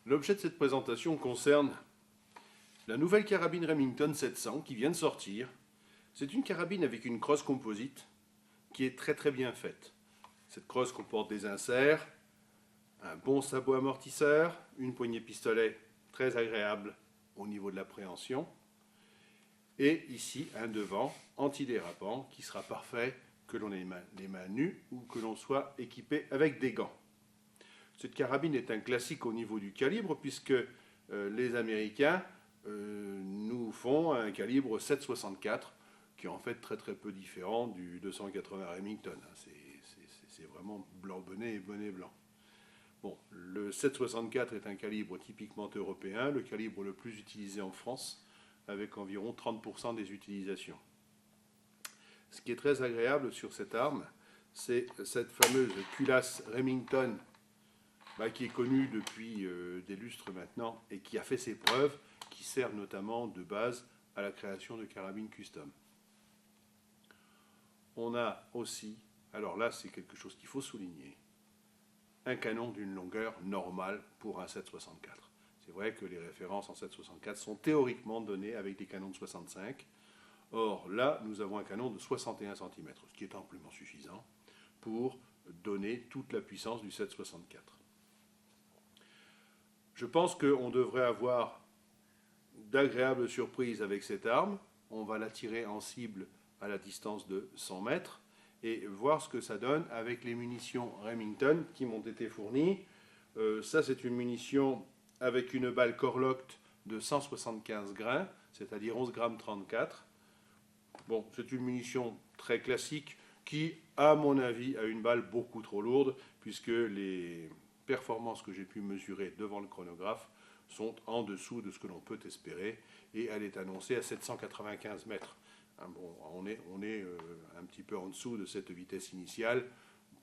L'objet de cette présentation concerne la nouvelle carabine Remington 700 qui vient de sortir. C'est une carabine avec une crosse composite qui est très bien faite. Cette crosse comporte des inserts, un bon sabot amortisseur, une poignée pistolet très agréable au niveau de l'appréhension, et ici un devant antidérapant qui sera parfait que l'on ait les mains nues ou que l'on soit équipé avec des gants. Cette carabine est un classique au niveau du calibre puisque les Américains nous font un calibre 7,64 qui est en fait très peu différent du 280 Remington. C'est vraiment blanc bonnet et bonnet blanc. Bon, le 7,64 est un calibre typiquement européen, le calibre le plus utilisé en France, avec environ 30% des utilisations. Ce qui est très agréable sur cette arme, c'est cette fameuse culasse Remington qui est connue depuis des lustres maintenant et qui a fait ses preuves, qui sert notamment de base à la création de carabines custom. On a aussi, alors là c'est quelque chose qu'il faut souligner, un canon d'une longueur normale pour un 7,64. C'est vrai que les références en 7,64 sont théoriquement données avec des canons de 65. Or là, nous avons un canon de 61 cm, ce qui est amplement suffisant pour donner toute la puissance du 7,64. Je pense qu'on devrait avoir d'agréables surprises avec cette arme. On va la tirer en cible à la distance de 100 mètres et voir ce que ça donne avec les munitions Remington qui m'ont été fournies. Ça, c'est une munition avec une balle Core-Lokt de 175 grains, c'est-à-dire 11 grammes 34. Bon, c'est une munition très classique qui, à mon avis, a une balle beaucoup trop lourde puisque les performances que j'ai pu mesurer devant le chronographe sont en dessous de ce que l'on peut espérer et elle est annoncée à 795 mètres. Bon, on est un petit peu en dessous de cette vitesse initiale.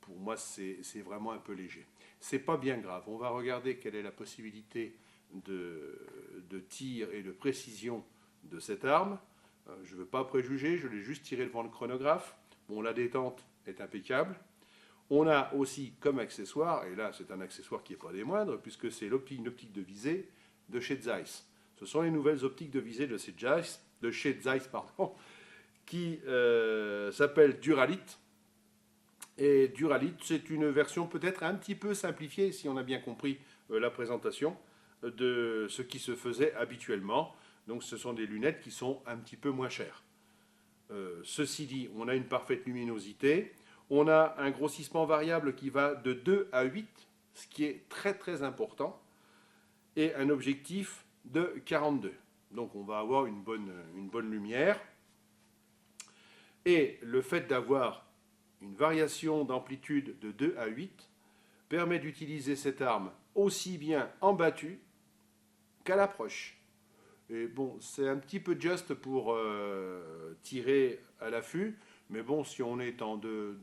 Pour moi, c'est vraiment un peu léger. C'est pas bien grave. On va regarder quelle est la possibilité de tir et de précision de cette arme. Je ne veux pas préjuger, je l'ai juste tiré devant le chronographe. Bon, la détente est impeccable. On a aussi comme accessoire, et là c'est un accessoire qui n'est pas des moindres, puisque c'est une optique de visée de chez Zeiss. Ce sont les nouvelles optiques de visée de chez Zeiss, qui s'appelle Duralite. Et Duralite, c'est une version peut-être un petit peu simplifiée, si on a bien compris la présentation, de ce qui se faisait habituellement. Donc ce sont des lunettes qui sont un petit peu moins chères. Ceci dit, on a une parfaite luminosité. On a un grossissement variable qui va de 2 à 8, ce qui est très important, et un objectif de 42. Donc on va avoir une bonne lumière. Et le fait d'avoir une variation d'amplitude de 2 à 8 permet d'utiliser cette arme aussi bien en battu qu'à l'approche. Et bon, c'est un petit peu juste pour tirer à l'affût, mais bon, si on est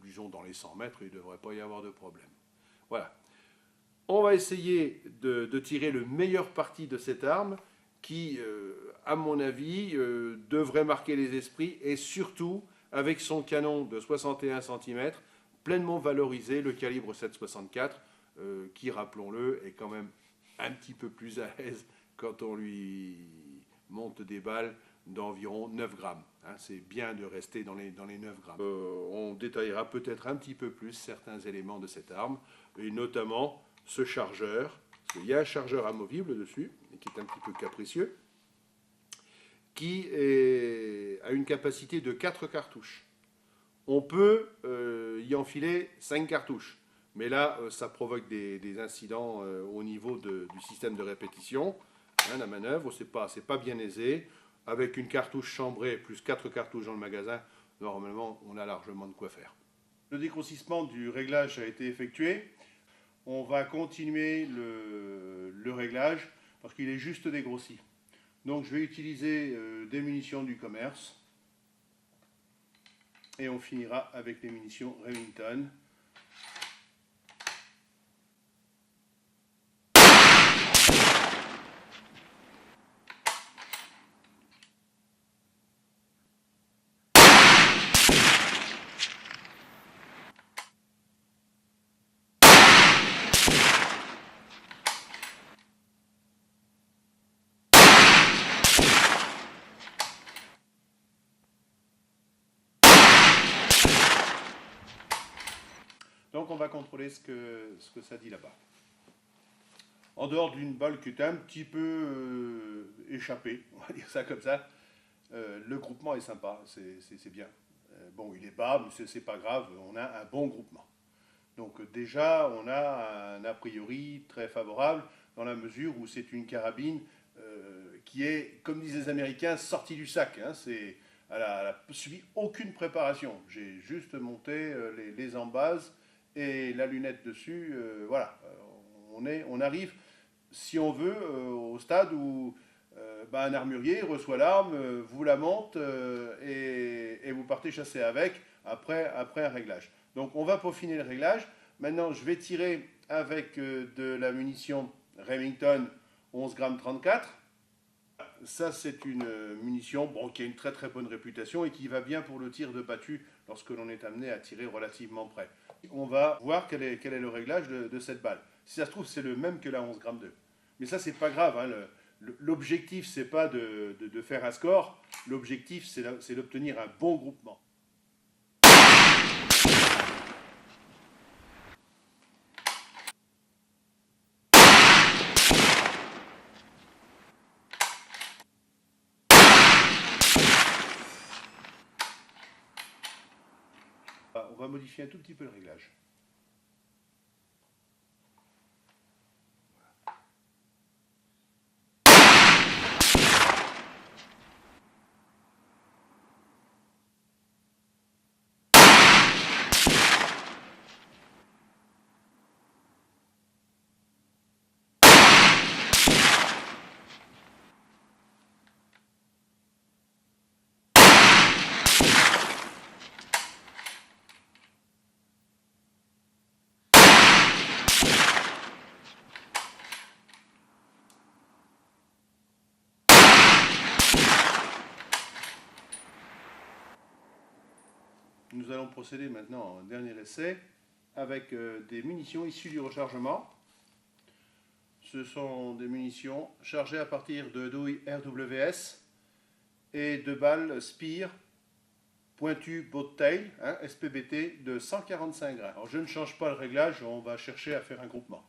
disons dans les 100 mètres, il ne devrait pas y avoir de problème. Voilà. On va essayer de tirer le meilleur parti de cette arme qui, à mon avis, devrait marquer les esprits et surtout, avec son canon de 61 cm, pleinement valoriser le calibre 7,64 qui, rappelons-le, est quand même un petit peu plus à l'aise quand on lui monte des balles d'environ 9 grammes. C'est bien de rester dans les 9 grammes. On détaillera peut-être un petit peu plus certains éléments de cette arme, et notamment ce chargeur. Il y a un chargeur amovible dessus, qui est un petit peu capricieux, qui a une capacité de 4 cartouches. On peut y enfiler 5 cartouches, mais là, ça provoque des incidents au niveau du système de répétition. La manœuvre, c'est pas bien aisé. Avec une cartouche chambrée plus 4 cartouches dans le magasin, normalement, on a largement de quoi faire. Le dégrossissement du réglage a été effectué. On va continuer le réglage parce qu'il est juste dégrossi. Donc je vais utiliser des munitions du commerce et on finira avec les munitions Remington. on va contrôler ce que ça dit là-bas. En dehors d'une balle qui est un petit peu échappée, on va dire ça comme ça, le groupement est sympa, c'est bien. Bon, il est bas, mais c'est pas grave, on a un bon groupement. Donc déjà, on a un a priori très favorable dans la mesure où c'est une carabine qui est, comme disent les Américains, sortie du sac. Hein, elle n'a subi aucune préparation. J'ai juste monté les embases et la lunette dessus. Voilà, on arrive, si on veut, au stade où un armurier reçoit l'arme, vous la monte et vous partez chasser avec après un réglage. Donc on va peaufiner le réglage. Maintenant, je vais tirer avec de la munition Remington 11 grammes 34. Ça, c'est une munition qui a une très très bonne réputation et qui va bien pour le tir de battu lorsque l'on est amené à tirer relativement près. On va voir quel est le réglage de cette balle. Si ça se trouve, c'est le même que la 11 grammes 2. Mais ça, c'est pas grave. Hein. L'objectif, c'est pas de faire un score. L'objectif, c'est d'obtenir un bon groupement. On va modifier un tout petit peu le réglage. Nous allons procéder maintenant à un dernier essai avec des munitions issues du rechargement. Ce sont des munitions chargées à partir de douilles RWS et de balles Speer pointu Boat-Tail, hein, SPBT de 145 grains. Alors je ne change pas le réglage, on va chercher à faire un groupement.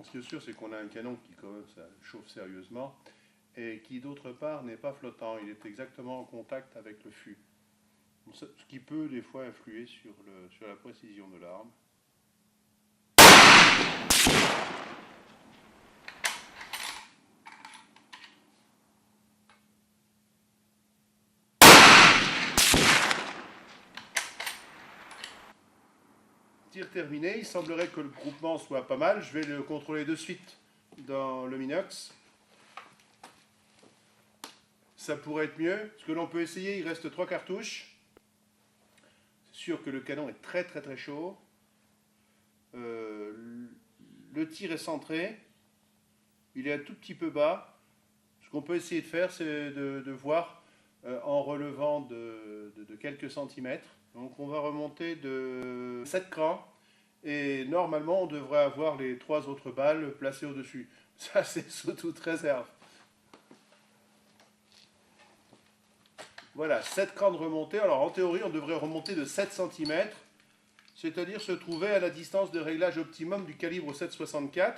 Ce qui est sûr, c'est qu'on a un canon qui commence à chauffe sérieusement et qui, d'autre part, n'est pas flottant. Il est exactement en contact avec le fût. Ce qui peut, des fois, influer sur la précision de l'arme. Tir terminé, il semblerait que le groupement soit pas mal. Je vais le contrôler de suite dans le Minox. Ça pourrait être mieux. Ce que l'on peut essayer, il reste 3 cartouches. C'est sûr que le canon est très très très chaud. Le tir est centré. Il est un tout petit peu bas. Ce qu'on peut essayer de faire, c'est de voir en relevant de quelques centimètres. Donc on va remonter de 7 crans et normalement on devrait avoir les 3 autres balles placées au-dessus. Ça c'est sous toute réserve. Voilà, 7 crans de remontée. Alors en théorie on devrait remonter de 7 cm, c'est-à-dire se trouver à la distance de réglage optimum du calibre 7,64.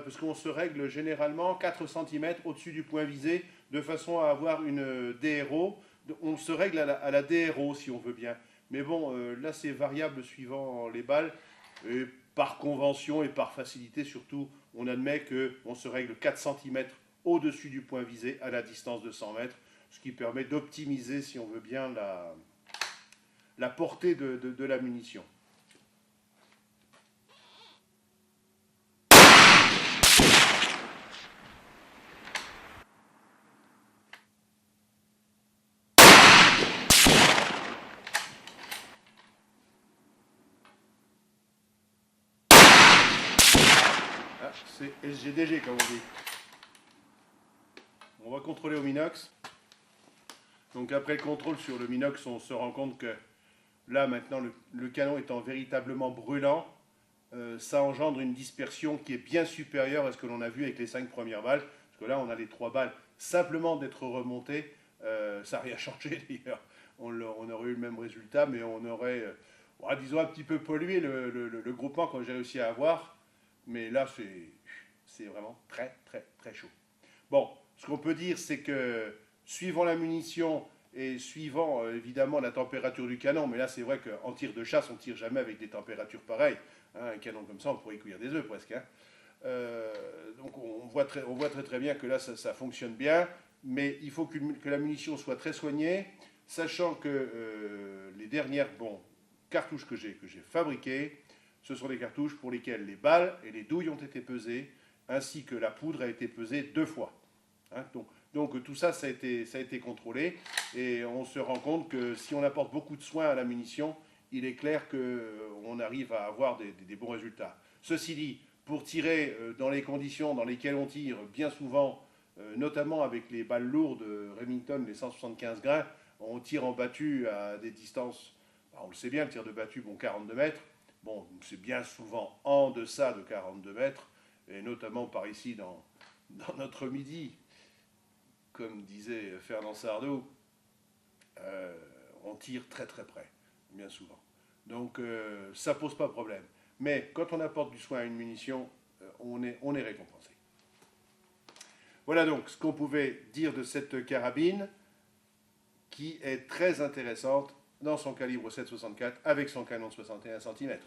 Parce qu'on se règle généralement 4 cm au-dessus du point visé de façon à avoir une DRO. On se règle à la DRO si on veut bien. Mais bon, là c'est variable suivant les balles. Et par convention et par facilité surtout, on admet qu'on se règle 4 cm au-dessus du point visé à la distance de 100 mètres, ce qui permet d'optimiser, si on veut bien, la portée de la munition. c'est SGDG comme on dit. On va contrôler au Minox. Donc après le contrôle sur le Minox, on se rend compte que là maintenant le canon étant véritablement brûlant, ça engendre une dispersion qui est bien supérieure à ce que l'on a vu avec les 5 premières balles. Parce que là on a les 3 balles simplement d'être remontées, ça n'a rien changé d'ailleurs. On aurait eu le même résultat, mais on aurait, disons, un petit peu pollué le groupement qu'on j'ai réussi à avoir. Mais là, c'est vraiment très, très, très chaud. Bon, ce qu'on peut dire, c'est que suivant la munition et suivant évidemment la température du canon, mais là, c'est vrai qu'en tir de chasse, on ne tire jamais avec des températures pareilles. Hein, un canon comme ça, on pourrait y cuire des œufs presque. Hein. Donc on voit très, très bien que là, ça fonctionne bien. Mais il faut que la munition soit très soignée, sachant que les dernières cartouches que j'ai fabriquées, ce sont des cartouches pour lesquelles les balles et les douilles ont été pesées, ainsi que la poudre a été pesée 2 fois. Hein, donc tout ça, ça a été contrôlé, et on se rend compte que si on apporte beaucoup de soins à la munition, il est clair qu'on arrive à avoir des bons résultats. Ceci dit, pour tirer dans les conditions dans lesquelles on tire, bien souvent, notamment avec les balles lourdes Remington, les 175 grains, on tire en battu à des distances, on le sait bien, le tir de battu, 42 mètres, c'est bien souvent en deçà de 42 mètres, et notamment par ici dans notre midi, comme disait Fernand Sardou, on tire très très près, bien souvent. Donc ça ne pose pas de problème. Mais quand on apporte du soin à une munition, on est récompensé. Voilà donc ce qu'on pouvait dire de cette carabine qui est très intéressante dans son calibre 7,64 avec son canon de 61 cm.